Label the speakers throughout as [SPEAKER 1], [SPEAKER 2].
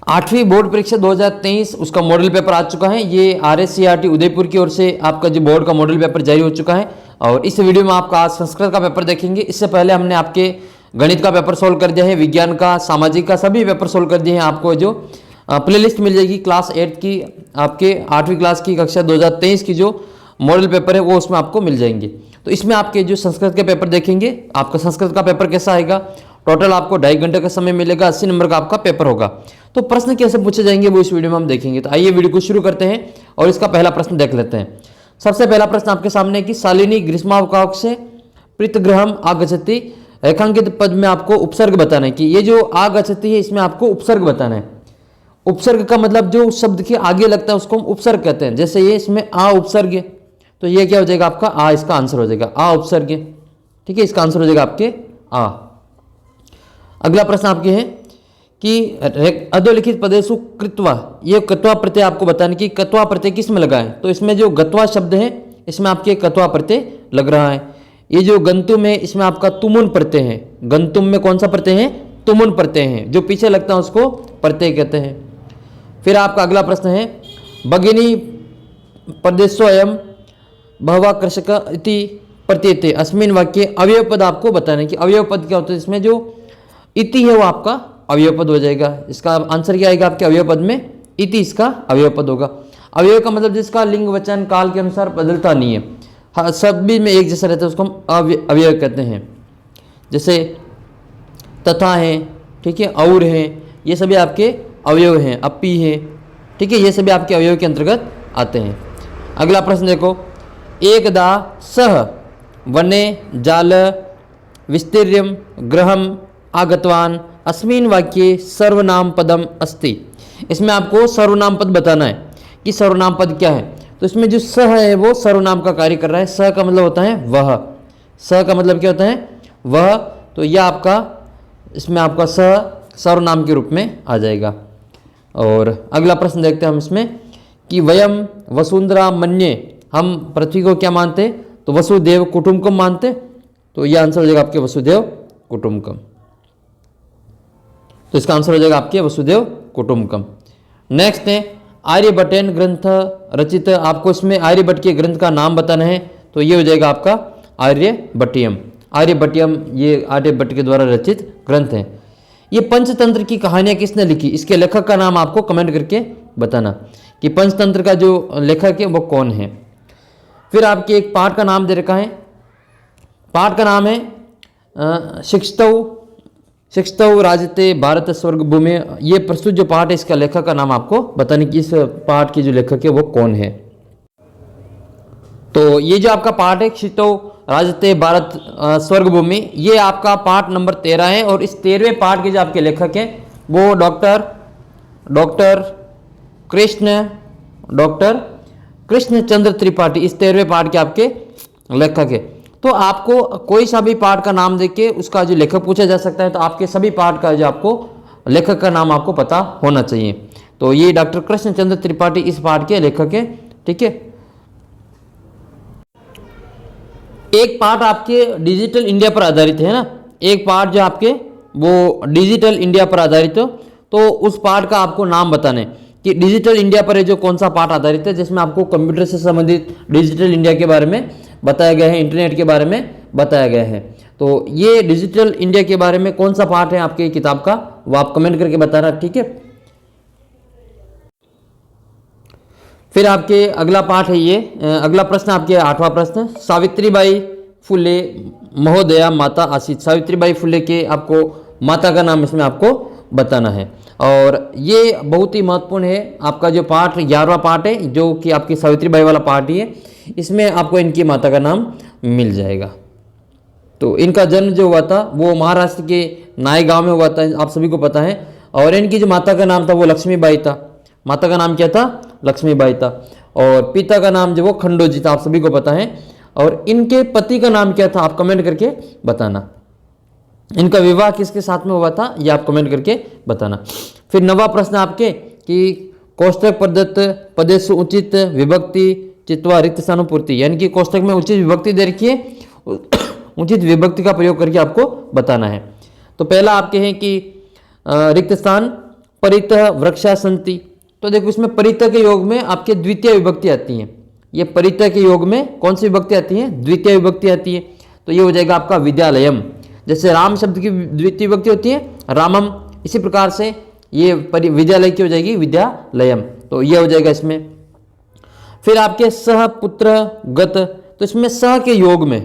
[SPEAKER 1] 8वीं बोर्ड परीक्षा 2023 उसका मॉडल पेपर आ चुका है। ये RSCRT उदयपुर की ओर से आपका जो बोर्ड का मॉडल पेपर जारी हो चुका है और इस वीडियो में आपका आज संस्कृत का पेपर देखेंगे। इससे पहले हमने आपके गणित का पेपर सोल्व कर दिया है, विज्ञान का, सामाजिक का, सभी पेपर सोल्व कर दिए हैं। आपको जो प्लेलिस्ट मिल जाएगी क्लास 8 की, आपके 8वीं क्लास की कक्षा 2023 की जो मॉडल पेपर है वो उसमें आपको मिल जाएंगे। तो इसमें आपके जो संस्कृत के पेपर देखेंगे, आपका संस्कृत का पेपर कैसा आएगा, टोटल आपको 2.5 घंटे का समय मिलेगा, 80 नंबर का आपका पेपर होगा। तो प्रश्न कैसे पूछे जाएंगे वो इस वीडियो में हम देखेंगे। तो आइए वीडियो को शुरू करते हैं और इसका पहला प्रश्न देख लेते हैं। सबसे पहला प्रश्न आपके सामने कि शालिनी ग्रीष्मावकाश से प्रीतगृहम आगच्छति, रेखांकित पद में आपको उपसर्ग बताना है कि ये जो आगच्छति है इसमें आपको उपसर्ग बताना है। उपसर्ग का मतलब जो शब्द के आगे लगता है उसको हम उपसर्ग कहते हैं। जैसे ये इसमें आ उपसर्ग है तो ये क्या हो जाएगा आपका आ, इसका आंसर हो जाएगा आ उपसर्ग, ठीक है, इसका आंसर हो जाएगा आपके आ। अगला प्रश्न आपके है कि अधोलिखित पदेशु कृत्वा, ये कत्वा प्रत्यय आपको बताने की कत्वा प्रत्यय किस में लगा है। तो इसमें जो गत्वा शब्द है इसमें आपके कत्वा प्रत्यय लग रहा है। ये जो गंतुम है इसमें आपका तुमुन प्रत्यय है। गंतुम में कौन सा प्रत्यय है, तुमुन प्रत्यय है, जो पीछे लगता है उसको प्रत्यय कहते हैं। फिर आपका अगला प्रश्न है भगिनी प्रदेशोयम बहवा कृषक इति प्रत्येते अस्मिन वाक्य अवयव पद आपको बताना है कि अवयव पद क्या होता है। इसमें जो इति है वो आपका अवयव पद हो जाएगा। इसका आंसर क्या आएगा आपके अवयव पद में, इति इसका अवयव पद होगा। अवयव का मतलब जिसका लिंग वचन काल के अनुसार बदलता नहीं है, हाँ सभी में एक जैसा रहता है, उसको हम अवयव कहते हैं। जैसे तथा है, ठीक है, और है, ये सभी आपके अवयव हैं। अपी है, ठीक है, ये सभी आपके अवयव के अंतर्गत आते हैं। अगला प्रश्न देखो, एकदा सह वने जाल विस्तीर्यम गृहम आगतवान अस्मिन वाक्ये सर्वनाम पदम अस्ति। इसमें आपको सर्वनाम पद बताना है कि सर्वनाम पद क्या है। तो इसमें जो सह है वो सर्वनाम का कार्य कर रहा है। सह का मतलब होता है वह, सह का मतलब क्या होता है वह, तो यह आपका इसमें आपका सह सर्वनाम के रूप में आ जाएगा। और अगला प्रश्न देखते हैं हम इसमें कि वयम वसुंधरा मन्ये, हम पृथ्वी को क्या मानते, तो वसुदेव कुटुंबकम मानते। तो यह आंसर हो जाएगा आपके वसुदेव कुटुंबकम। तो इसका आंसर हो जाएगा आपके वसुदेव कुटुंबकम। नेक्स्ट है आर्यभट्टेन ग्रंथ रचित, आपको इसमें आर्यभट्ट के ग्रंथ का नाम बताना है। तो ये हो जाएगा आपका आर्यभट्टियम। आर्यभट्टियम ये आर्यभट्ट के द्वारा रचित ग्रंथ है। ये पंचतंत्र की कहानियां किसने लिखी, इसके लेखक का नाम आपको कमेंट करके बताना कि पंचतंत्र का जो लेखक है वो कौन है। फिर आपके एक पाठ का नाम दे रखा है, पाठ का नाम है शिक्षतौ राजते भारत स्वर्ग भूमि। ये प्रस्तुत जो पाठ है इसका लेखक का नाम आपको बताने की इस पाठ की जो लेखक है वो कौन है। तो ये जो आपका पाठ है शिक्षतौ राजते भारत स्वर्ग भूमि, ये आपका पाठ नंबर 13 है और इस 13वें पाठ के जो आपके लेखक हैं वो डॉक्टर कृष्ण चंद्र त्रिपाठी, इस 13वें पाठ के आपके लेखक है। तो आपको कोई सा भी पाठ का नाम देके उसका जो लेखक पूछा जा सकता है, तो आपके सभी पाठ का जो आपको लेखक का नाम आपको पता होना चाहिए। तो ये डॉक्टर कृष्ण चंद्र त्रिपाठी इस पाठ के लेखक है, ठीक है। एक पाठ आपके डिजिटल इंडिया पर आधारित है ना, एक पाठ जो आपके वो डिजिटल इंडिया पर आधारित हो, तो उस पाठ का आपको नाम बताना है कि डिजिटल इंडिया पर जो कौन सा पाठ आधारित है, जिसमें आपको कंप्यूटर से संबंधित डिजिटल इंडिया के बारे में बताया गया है, इंटरनेट के बारे में बताया गया है। तो ये डिजिटल इंडिया के बारे में कौन सा पाठ है आपके किताब का, वो आप कमेंट करके बताना, ठीक है। फिर आपके अगला पाठ है ये, अगला प्रश्न आपके 8वां प्रश्न, सावित्रीबाई फुले महोदया माता आसीत। सावित्रीबाई फुले के आपको माता का नाम इसमें आपको बताना है। और ये बहुत ही महत्वपूर्ण है आपका जो पाठ 11वां पाठ है, जो कि आपकी सावित्रीबाई वाला पाठ ही है। इसमें आपको इनकी माता का नाम मिल जाएगा। तो इनका जन्म जो हुआ था वो महाराष्ट्र के नाई गांव में हुआ था, आप सभी को पता है। और इनकी जो माता का नाम था वो लक्ष्मीबाई था। माता का नाम क्या था, लक्ष्मीबाई था। और पिता का नाम जो वो खंडोजी था, आप सभी को पता है। और इनके पति का नाम क्या था, आप कमेंट करके बताना। इनका विवाह किसके साथ में हुआ था, ये आप कमेंट करके बताना। फिर 9वां प्रश्न आपके कि कोष्टक प्रदत्त पदेशु उचित विभक्ति चित्वा रिक्त स्थानुपूर्ति, यानी कि कोष्टक में उचित विभक्ति दे रखी है, उचित विभक्ति का प्रयोग करके आपको बताना है। तो पहला आपके हैं कि रिक्त स्थान परितः वृक्षा सन्ति। तो देखो इसमें परितः के योग में आपके द्वितीय विभक्ति आती है। ये परितः के योग में कौन सी विभक्ति आती है? द्वितीय विभक्ति आती है। तो ये हो जाएगा आपका विद्यालयम। जैसे राम शब्द की द्वितीय विभक्ति होती है रामम, इसी प्रकार से ये विद्यालय की हो जाएगी विद्यालयम। तो ये हो जाएगा इसमें। फिर आपके सह पुत्र गत, तो इसमें सह के योग में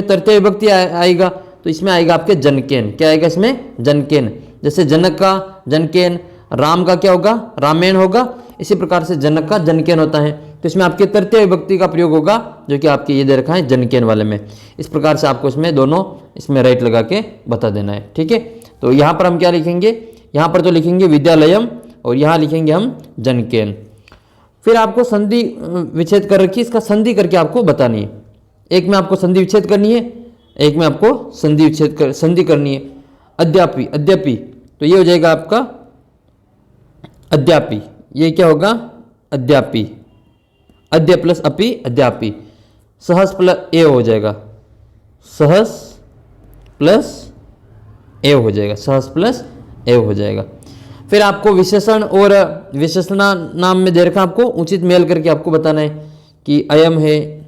[SPEAKER 1] तृतीय विभक्ति आएगा। तो इसमें आएगा आपके जनकेन। क्या आएगा इसमें? जनकेन। जैसे जनक का जनकेन, राम का क्या होगा? रामेण होगा। इसी प्रकार से जनक का जनकेन होता है। तो इसमें आपके तृतीय विभक्ति का प्रयोग होगा, जो कि आपके ये दे रखा है जनकेन वाले में। इस प्रकार से आपको इसमें दोनों इसमें राइट लगा के बता देना है। ठीक है, तो यहाँ पर हम क्या लिखेंगे? यहाँ पर तो लिखेंगे विद्यालयम और यहाँ लिखेंगे हम जनकेन। फिर आपको संधि विच्छेद कर रखी, इसका संधि करके आपको बतानी है। एक में आपको संधि विच्छेद करनी है, एक में आपको संधि करनी है। अद्यापि, अद्यापि, तो ये हो जाएगा आपका अद्यापि। ये क्या होगा? अद्यापि। अद्य प्लस अपि, अद्यापि। सहस प्लस ए हो जाएगा, सहस प्लस ए हो जाएगा, सहस प्लस ए हो जाएगा। फिर आपको विशेषण और विशेषण नाम में दे रखा, आपको उचित मेल करके आपको बताना है कि अयम है।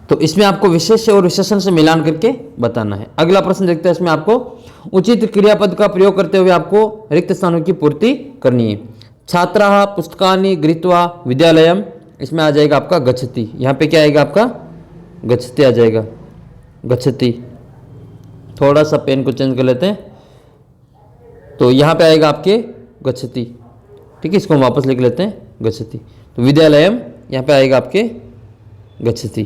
[SPEAKER 1] तो इसमें आपको विशेष्य और विशेषण से मिलान करके बताना है। अगला प्रश्न देखते हैं। इसमें आपको उचित क्रियापद का प्रयोग करते हुए आपको रिक्त स्थानों की पूर्ति करनी है। छात्राः पुस्तकानि गृहीत्वा विद्यालयम, इसमें आ जाएगा आपका गच्छति। यहाँ पे क्या आएगा आपका? गच्छति आ जाएगा, गच्छति। थोड़ा सा पेन को चेंज कर लेते हैं। तो यहाँ पे आएगा आपके गच्छति। ठीक है, इसको हम वापस लिख लेते हैं, गच्छति। तो विद्यालयम यहाँ पे आएगा आपके गच्छति।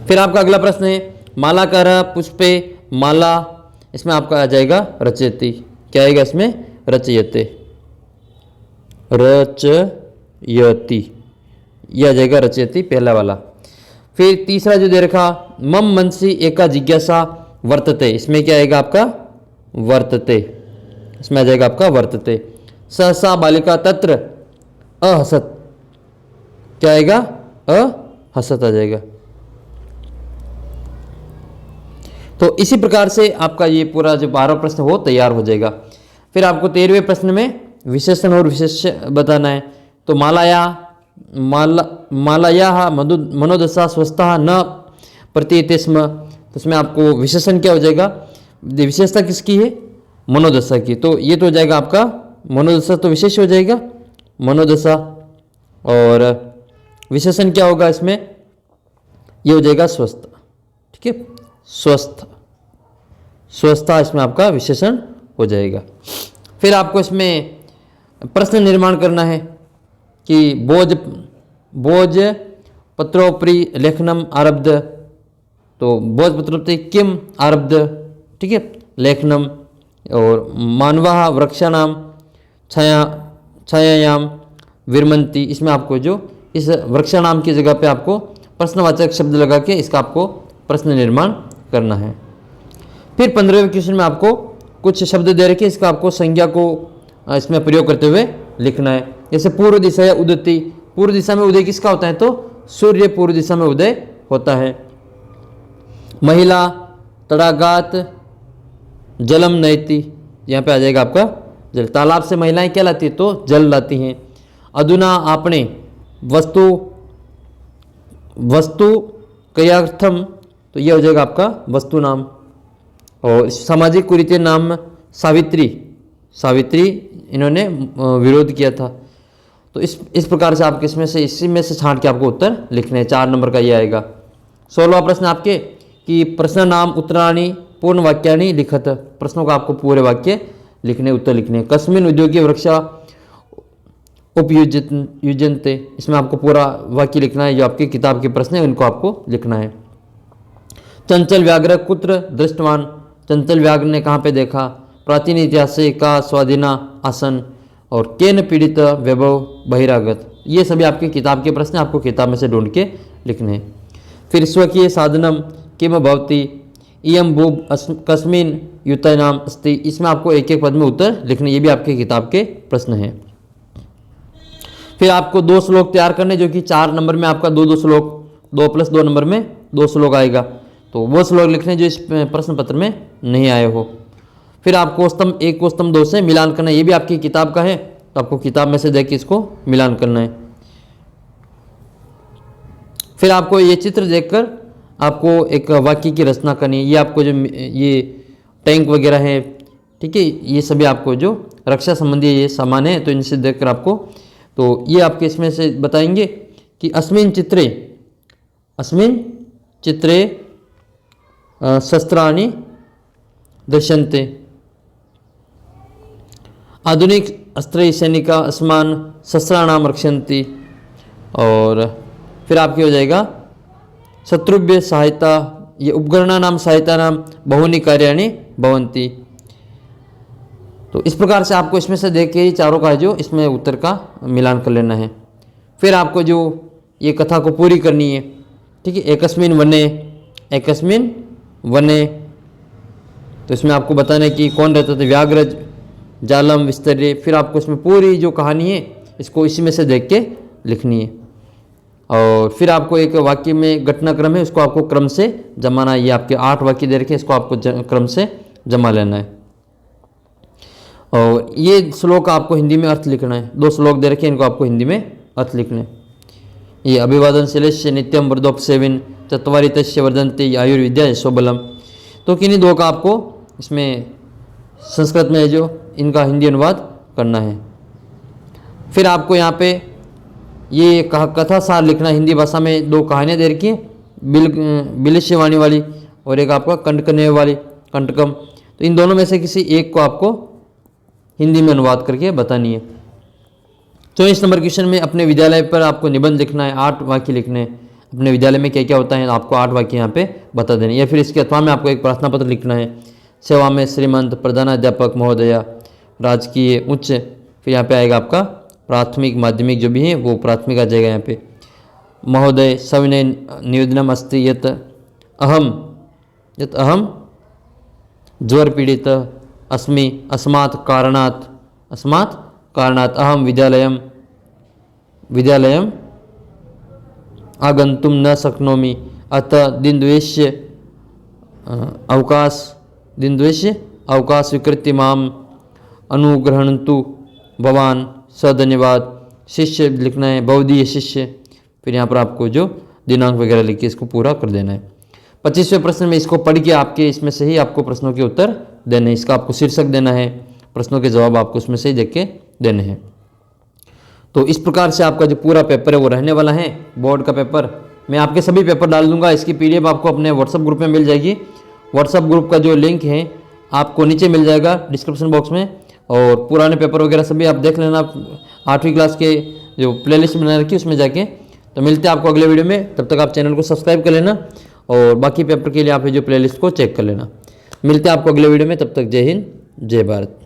[SPEAKER 1] फिर आपका अगला प्रश्न है मालाकार पुष्पे माला, इसमें आपका आ जाएगा रचयति। क्या आएगा इसमें? रचयते, रचयति, यह आ जाएगा रचयति पहला वाला। फिर तीसरा जो दे रखा मम मनसि एका जिज्ञासा वर्तते, इसमें क्या आएगा आपका? वर्तते, इसमें आ जाएगा आपका वर्तते। सहसा बालिका तत्र अहसत, क्या आएगा? अहसत आ जाएगा। तो इसी प्रकार से आपका ये पूरा जो 12 प्रश्न वो तैयार हो जाएगा। फिर आपको 13वें प्रश्न में विशेषण और विशेष्य बताना है। तो मालायाः मनोदशा स्वस्था न प्रतीयते स्म, तो उसमें आपको विशेषण क्या हो जाएगा? विशेषता किसकी है? मनोदशा की। तो ये तो हो जाएगा आपका मनोदशा, तो विशेष हो जाएगा मनोदशा। और विशेषण क्या होगा इसमें? ये हो जाएगा स्वस्थ। ठीक है, स्वस्थ, स्वस्थता इसमें आपका विशेषण हो जाएगा। फिर आपको इसमें प्रश्न निर्माण करना है कि बोज पत्रोपरि लेखनम आरब्ध, तो बोज पत्रोपरि किम आरब्ध, ठीक है, लेखनम। और मानवाः वृक्षाणाम छायायाम विरमन्ति, इसमें आपको जो इस वृक्षाणाम की जगह पे आपको प्रश्नवाचक शब्द लगा के इसका आपको प्रश्न निर्माण करना है। फिर 15वें क्वेश्चन में आपको कुछ शब्द दे रखे, इसका आपको संज्ञा को इसमें प्रयोग करते हुए लिखना है। जैसे पूर्व दिशा या उदति, पूर्व दिशा में उदय किसका होता है? तो सूर्य पूर्व दिशा में उदय होता है। महिला तड़ागात जलम नयति, यहाँ पे आ जाएगा आपका जल। तालाब से महिलाएं क्या लाती है? तो जल लाती हैं। अधुना आपने वस्तु क्रियार्थम, तो ये हो जाएगा आपका वस्तु नाम। और सामाजिक कुरीति नाम सावित्री, सावित्री इन्होंने विरोध किया था। तो इस प्रकार से आपके इसी में से छांट के आपको उत्तर लिखने हैं। 4 नंबर का ये आएगा। 16वां प्रश्न आपके कि प्रश्न नाम उत्तराणि पूर्ण वाक्यानि लिखत, प्रश्नों का आपको पूरे वाक्य लिखने, उत्तर लिखने। कस्मिन् उद्योगे वृक्षा उपयुज्यन्ते, इसमें आपको पूरा वाक्य लिखना है। जो आपकी किताब के प्रश्न है उनको आपको लिखना है। चंचल व्याघ्र कुत्र दृष्टवान, चंचल व्याघ्र ने कहाँ पे देखा? प्राचीन इतिहास से का स्वाधीना आसन, और केन पीड़ित वैभव बहिरागत, ये सभी आपकी किताब के प्रश्न आपको किताब में से ढूंढ के लिखने हैं। फिर स्वकीय साधनम किम भवति इयम भूब कस्मिन युतनाम अस्ति, इसमें आपको एक एक पद में उत्तर लिखने, ये भी आपके किताब के प्रश्न हैं। फिर आपको 2 श्लोक तैयार करने, जो कि 4 नंबर में आपका 2 श्लोक, 2 + 2 नंबर में 2 श्लोक आएगा। तो वो श्लोक लिखने जो इस प्रश्न पत्र में नहीं आए हो। फिर आपको स्तंभ 1 को स्तंभ 2 से मिलान करना है। ये भी आपकी किताब का है, तो आपको किताब में से देख के इसको मिलान करना है। फिर आपको ये चित्र देखकर आपको एक वाक्य की रचना करनी है। ये आपको जो ये टैंक वगैरह है, ठीक है, ये सभी आपको जो रक्षा संबंधी ये सामान है, तो इनसे देखकर आपको, तो ये आपके इसमें से बताएंगे कि अस्मिन् चित्रे शस्त्राणि दृश्यन्ते, आधुनिक अस्त्रै सैनिका अस्मान् शस्त्राणाम रक्षन्ति। और फिर आपकी हो जाएगा शत्रुभ्य सहायता, ये उपकरणानां सहायतानां बहूनि कार्याणि भवन्ति। तो इस प्रकार से आपको इसमें से देख के ही चारों का जो इसमें उत्तर का मिलान कर लेना है। फिर आपको जो ये कथा को पूरी करनी है, ठीक है, एकस्मिन् वने, तो इसमें आपको बताना है कि कौन रहता था, व्याघ्रज जालम विस्तर्य। फिर आपको इसमें पूरी जो कहानी है इसको इसी में से देख के लिखनी है। और फिर आपको एक वाक्य में घटनाक्रम है, उसको आपको क्रम से जमाना है। ये आपके 8 वाक्य दे रखे हैं, इसको आपको क्रम से जमा लेना है। और ये श्लोक आपको हिंदी में अर्थ लिखना है। 2 श्लोक दे रखे हैं, इनको आपको हिंदी में अर्थ लिखना है। ये अभिवादनशीलस्य नित्यम वृद्धोपसेविन चत्वारितस्य वर्धन्ते आयुर्विद्या यशोबलम, तो किन्हीं 2 का आपको इसमें संस्कृत में जो इनका हिंदी अनुवाद करना है। फिर आपको यहाँ पे ये कथा सार लिखना, हिंदी भाषा में 2 कहानियाँ दे रखी हैं, बिलिष्यवाणी वाली और एक आपका कंटकने वाली कंटकम। तो इन दोनों में से किसी एक को आपको हिंदी में अनुवाद करके बतानी है। 24 नंबर क्वेश्चन में अपने विद्यालय पर आपको निबंध लिखना है, 8 वाक्य लिखने हैं। अपने विद्यालय में क्या क्या होता है आपको 8 वाक्य यहाँ पे बता देने, या फिर इसके अथवा में आपको एक प्रार्थना पत्र लिखना है। सेवा में श्रीमंत प्रधानाध्यापक महोदया, राजकीय उच्च, फिर यहाँ पे आएगा आपका प्राथमिक माध्यमिक जो भी है वो प्राथमिक आ जाएगा यहाँ पे। महोदय सविनय निवेदनम अस्ति यत अहम ज्वर पीड़ित अस्मि अस्मात् कारणात् अहम विद्यालयम आगन्तुम न शक्नोमि, अतः दिनद्वयस्य अवकाश स्वीकृत्य माम अनुग्रहन्तु भवान सधन्यवाद। शिष्य लिखना है, बहुदीय शिष्य। फिर यहाँ पर आपको जो दिनांक वगैरह लिख के इसको पूरा कर देना है। 25वें प्रश्न में इसको पढ़ के आपके इसमें से ही आपको प्रश्नों के उत्तर देने हैं। इसका आपको शीर्षक देना है, प्रश्नों के जवाब आपको उसमें से ही देख के देने हैं। तो इस प्रकार से आपका जो पूरा पेपर है वो रहने वाला है, बोर्ड का पेपर। मैं आपके सभी पेपर डाल दूंगा, इसकी PDF आपको अपने व्हाट्सअप ग्रुप में मिल जाएगी। व्हाट्सअप ग्रुप का जो लिंक है आपको नीचे मिल जाएगा डिस्क्रिप्शन बॉक्स में। और पुराने पेपर वगैरह सभी आप देख लेना, 8वीं क्लास के जो प्लेलिस्ट बना रखी है उसमें जाके। तो मिलते हैं आपको अगले वीडियो में, तब तक आप चैनल को सब्सक्राइब कर लेना और बाकी पेपर के लिए आप जो प्लेलिस्ट को चेक कर लेना। मिलते हैं आपको अगले वीडियो में, तब तक जय हिंद जय भारत।